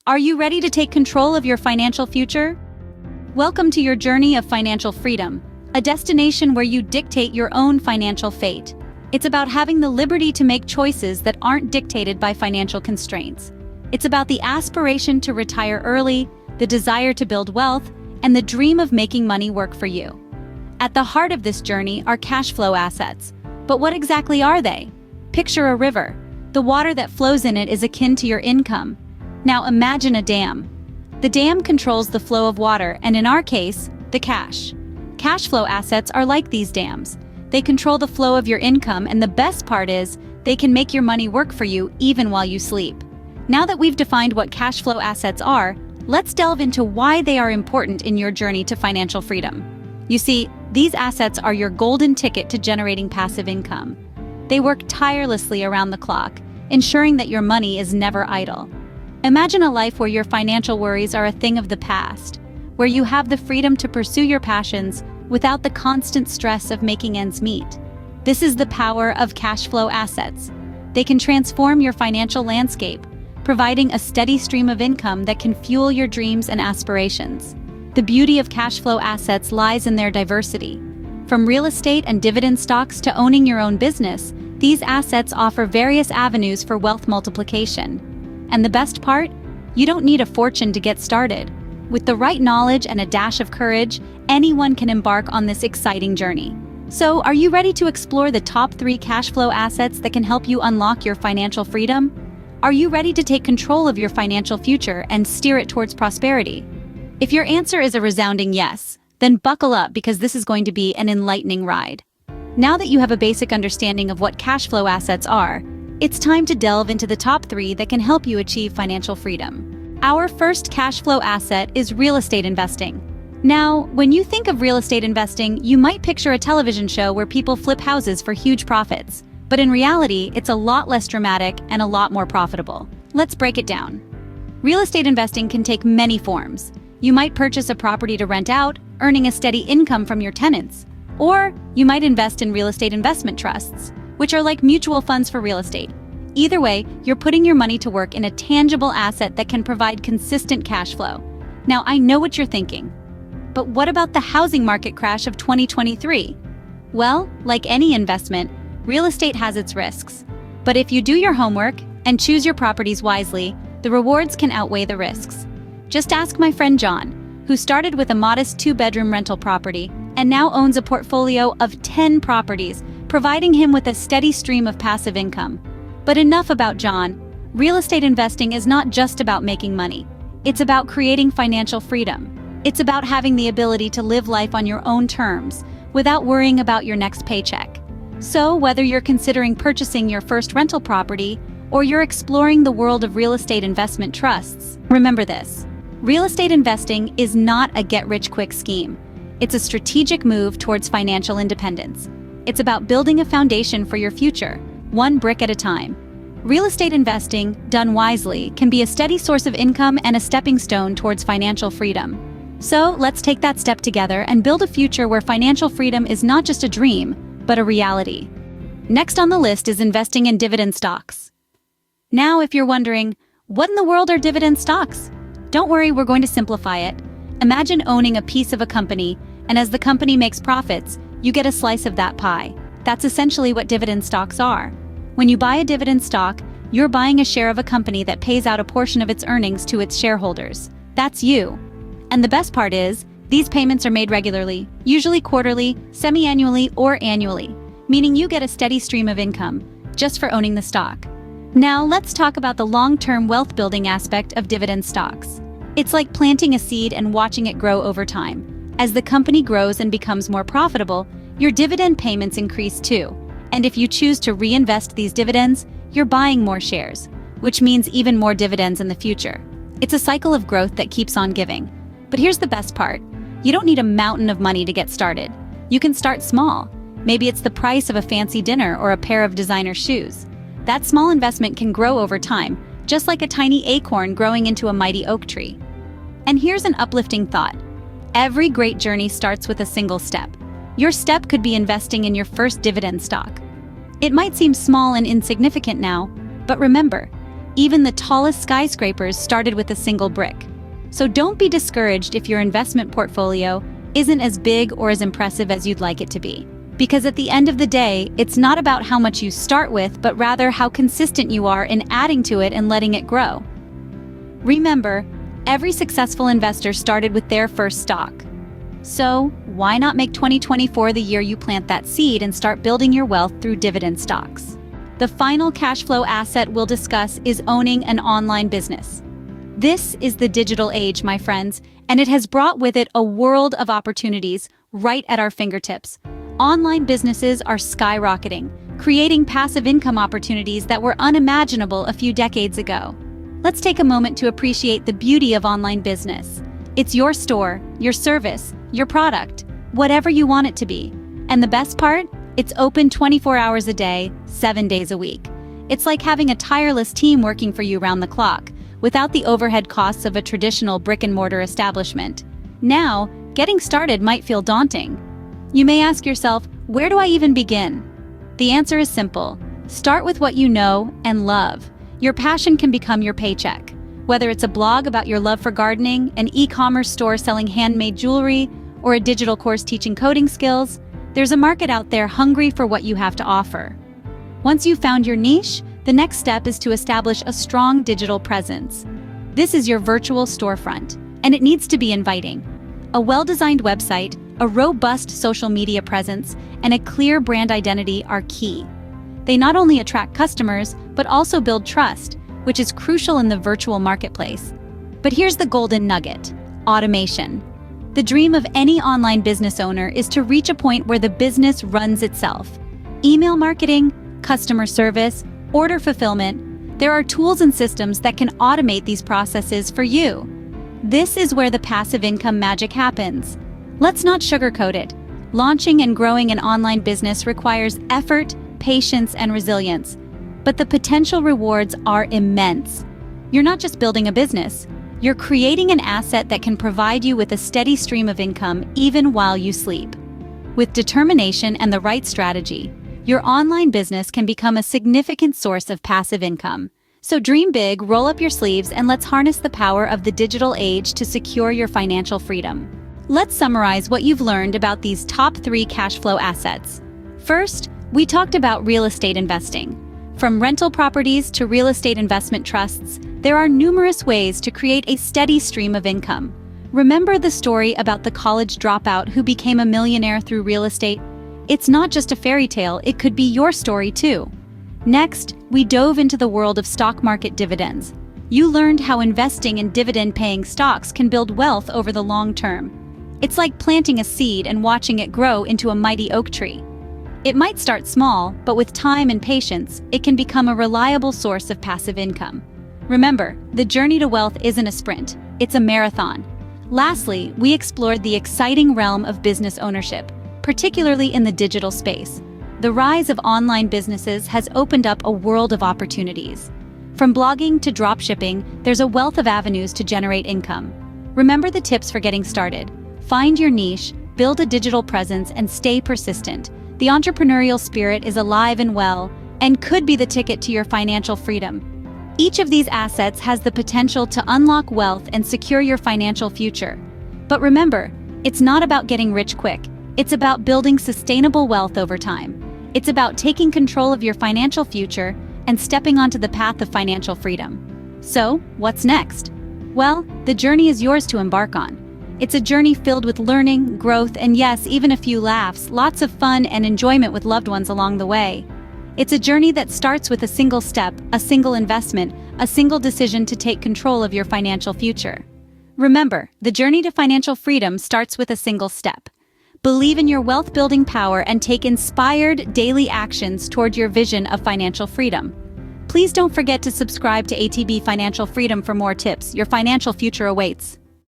Are you ready to take control of your financial future? Welcome to your journey of financial freedom, a destination where you dictate your own financial fate. It's about having the liberty to make choices that aren't dictated by financial constraints. It's about the aspiration to retire early, the desire to build wealth, and the dream of making money work for you. At the heart of this journey are cash flow assets. But what exactly are they? Picture a river. The water that flows in it is akin to your income. Now imagine a dam. The dam controls the flow of water, and in our case, the cash. Cash flow assets are like these dams. They control the flow of your income, and the best part is, they can make your money work for you even while you sleep. Now that we've defined what cash flow assets are, let's delve into why they are important in your journey to financial freedom. You see, these assets are your golden ticket to generating passive income. They work tirelessly around the clock, ensuring that your money is never idle. Imagine a life where your financial worries are a thing of the past, where you have the freedom to pursue your passions without the constant stress of making ends meet. This is the power of cash flow assets. They can transform your financial landscape, providing a steady stream of income that can fuel your dreams and aspirations. The beauty of cash flow assets lies in their diversity. From real estate and dividend stocks to owning your own business, these assets offer various avenues for wealth multiplication. And the best part? You don't need a fortune to get started. With the right knowledge and a dash of courage, anyone can embark on this exciting journey. So, are you ready to explore the top 3 cash flow assets that can help you unlock your financial freedom? Are you ready to take control of your financial future and steer it towards prosperity? If your answer is a resounding yes, then buckle up because this is going to be an enlightening ride. Now that you have a basic understanding of what cash flow assets are, it's time to delve into the top 3 that can help you achieve financial freedom. Our first cash flow asset is real estate investing. Now, when you think of real estate investing, you might picture a television show where people flip houses for huge profits. But in reality, it's a lot less dramatic and a lot more profitable. Let's break it down. Real estate investing can take many forms. You might purchase a property to rent out, earning a steady income from your tenants. Or you might invest in real estate investment trusts, which are like mutual funds for real estate. Either way, you're putting your money to work in a tangible asset that can provide consistent cash flow. Now, I know what you're thinking. But what about the housing market crash of 2023? Well, like any investment, real estate has its risks. But if you do your homework and choose your properties wisely, the rewards can outweigh the risks. Just ask my friend John, who started with a modest 2-bedroom rental property and now owns a portfolio of 10 properties, providing him with a steady stream of passive income. But enough about John. Real estate investing is not just about making money. It's about creating financial freedom. It's about having the ability to live life on your own terms, without worrying about your next paycheck. So, whether you're considering purchasing your first rental property, or you're exploring the world of real estate investment trusts, remember this. Real estate investing is not a get-rich-quick scheme. It's a strategic move towards financial independence. It's about building a foundation for your future, one brick at a time. Real estate investing, done wisely, can be a steady source of income and a stepping stone towards financial freedom. So, let's take that step together and build a future where financial freedom is not just a dream, but a reality. Next on the list is investing in dividend stocks. Now, if you're wondering, what in the world are dividend stocks? Don't worry, we're going to simplify it. Imagine owning a piece of a company, and as the company makes profits, you get a slice of that pie. That's essentially what dividend stocks are. When you buy a dividend stock, you're buying a share of a company that pays out a portion of its earnings to its shareholders. That's you. And the best part is, these payments are made regularly, usually quarterly, semi-annually, or annually, meaning you get a steady stream of income just for owning the stock. Now, let's talk about the long-term wealth-building aspect of dividend stocks. It's like planting a seed and watching it grow over time. As the company grows and becomes more profitable, your dividend payments increase too. And if you choose to reinvest these dividends, you're buying more shares, which means even more dividends in the future. It's a cycle of growth that keeps on giving. But here's the best part. You don't need a mountain of money to get started. You can start small. Maybe it's the price of a fancy dinner or a pair of designer shoes. That small investment can grow over time, just like a tiny acorn growing into a mighty oak tree. And here's an uplifting thought. Every great journey starts with a single step. Your step could be investing in your first dividend stock. It might seem small and insignificant now, but remember, Even the tallest skyscrapers started with a single brick. So don't be discouraged if your investment portfolio isn't as big or as impressive as you'd like it to be. Because at the end of the day, it's not about how much you start with, but rather how consistent you are in adding to it and letting it grow. Remember, every successful investor started with their first stock. So, why not make 2024 the year you plant that seed and start building your wealth through dividend stocks? The final cash flow asset we'll discuss is owning an online business. This is the digital age, my friends, and it has brought with it a world of opportunities right at our fingertips. Online businesses are skyrocketing, creating passive income opportunities that were unimaginable a few decades ago. Let's take a moment to appreciate the beauty of online business. It's your store, your service, your product, whatever you want it to be. And the best part? It's open 24 hours a day, 7 days a week. It's like having a tireless team working for you round the clock, without the overhead costs of a traditional brick-and-mortar establishment. Now, getting started might feel daunting. You may ask yourself, where do I even begin? The answer is simple. Start with what you know and love. Your passion can become your paycheck. Whether it's a blog about your love for gardening, an e-commerce store selling handmade jewelry, or a digital course teaching coding skills, there's a market out there hungry for what you have to offer. Once you've found your niche, the next step is to establish a strong digital presence. This is your virtual storefront, and it needs to be inviting. A well-designed website, a robust social media presence, and a clear brand identity are key. They not only attract customers, but also build trust, which is crucial in the virtual marketplace. But here's the golden nugget: automation. The dream of any online business owner is to reach a point where the business runs itself. Email marketing, customer service, order fulfillment, there are tools and systems that can automate these processes for you. This is where the passive income magic happens. Let's not sugarcoat it. Launching and growing an online business requires effort, patience, and resilience. But the potential rewards are immense. You're not just building a business, you're creating an asset that can provide you with a steady stream of income even while you sleep. With determination and the right strategy, your online business can become a significant source of passive income. So dream big, roll up your sleeves, and let's harness the power of the digital age to secure your financial freedom. Let's summarize what you've learned about these top 3 cash flow assets. First, we talked about real estate investing. From rental properties to real estate investment trusts, there are numerous ways to create a steady stream of income. Remember the story about the college dropout who became a millionaire through real estate? It's not just a fairy tale, it could be your story too. Next, we dove into the world of stock market dividends. You learned how investing in dividend-paying stocks can build wealth over the long term. It's like planting a seed and watching it grow into a mighty oak tree. It might start small, but with time and patience, it can become a reliable source of passive income. Remember, the journey to wealth isn't a sprint, it's a marathon. Lastly, we explored the exciting realm of business ownership, particularly in the digital space. The rise of online businesses has opened up a world of opportunities. From blogging to dropshipping, there's a wealth of avenues to generate income. Remember the tips for getting started. Find your niche, build a digital presence, and stay persistent. The entrepreneurial spirit is alive and well, and could be the ticket to your financial freedom. Each of these assets has the potential to unlock wealth and secure your financial future. But remember, it's not about getting rich quick. It's about building sustainable wealth over time. It's about taking control of your financial future and stepping onto the path of financial freedom. So, what's next? Well, the journey is yours to embark on. It's a journey filled with learning, growth, and yes, even a few laughs, lots of fun and enjoyment with loved ones along the way. It's a journey that starts with a single step, a single investment, a single decision to take control of your financial future. Remember, the journey to financial freedom starts with a single step. Believe in your wealth-building power and take inspired daily actions toward your vision of financial freedom. Please don't forget to subscribe to ATB Financial Freedom for more tips. Your financial future awaits.